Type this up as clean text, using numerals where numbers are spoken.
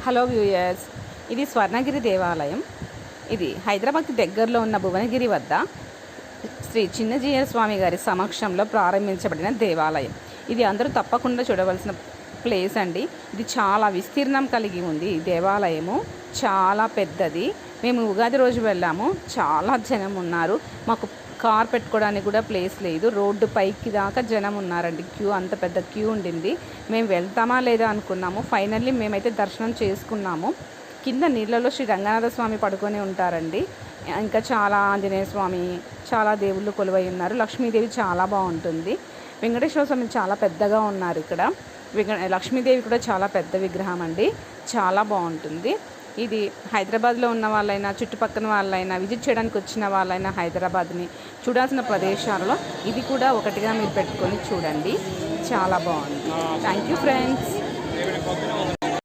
Hello viewers, ఇది స్వర్ణగిరి దేవాలయం. ఇది హైదరాబాద్కి దగ్గరలో ఉన్న భువనగిరి వద్ద శ్రీ చిన్నజీయ స్వామి గారి సమక్షంలో ప్రారంభించబడిన దేవాలయం. ఇది అందరూ తప్పకుండా చూడవలసిన ప్లేస్ అండి. ఇది చాలా విస్తీర్ణం కలిగి ఉంది. ఈ దేవాలయము చాలా పెద్దది. మేము ఉగాది రోజు వెళ్ళాము. చాలా జనం ఉన్నారు. మాకు కార్ పెట్టుకోవడానికి కూడా ప్లేస్ లేదు. రోడ్డు పైకి దాకా జనం ఉన్నారండి. క్యూ, అంత పెద్ద క్యూ ఉండింది. మేము వెళ్తామా లేదా అనుకున్నాము. ఫైనల్లీ మేమైతే దర్శనం చేసుకున్నాము. కింద నీళ్ళలో శ్రీ రంగనాథ స్వామి పడుకొని ఉంటారండి. ఇంకా చాలా ఆంజనేయ స్వామి, చాలా దేవుళ్ళు కొలువై ఉన్నారు. లక్ష్మీదేవి చాలా బాగుంటుంది. వెంకటేశ్వర స్వామి చాలా పెద్దగా ఉన్నారు ఇక్కడ. లక్ష్మీదేవి కూడా చాలా పెద్ద విగ్రహం అండి. చాలా బాగుంటుంది. ఇది హైదరాబాద్లో ఉన్న వాళ్ళైనా, చుట్టుపక్కల వాళ్ళైనా, విజిట్ చేయడానికి వచ్చిన వాళ్ళైనా హైదరాబాద్ని చూడాల్సిన ప్రదేశాలలో ఇది కూడా ఒకటిగా మీరు పెట్టుకొని చూడండి. చాలా బాగుంది. Thank you friends.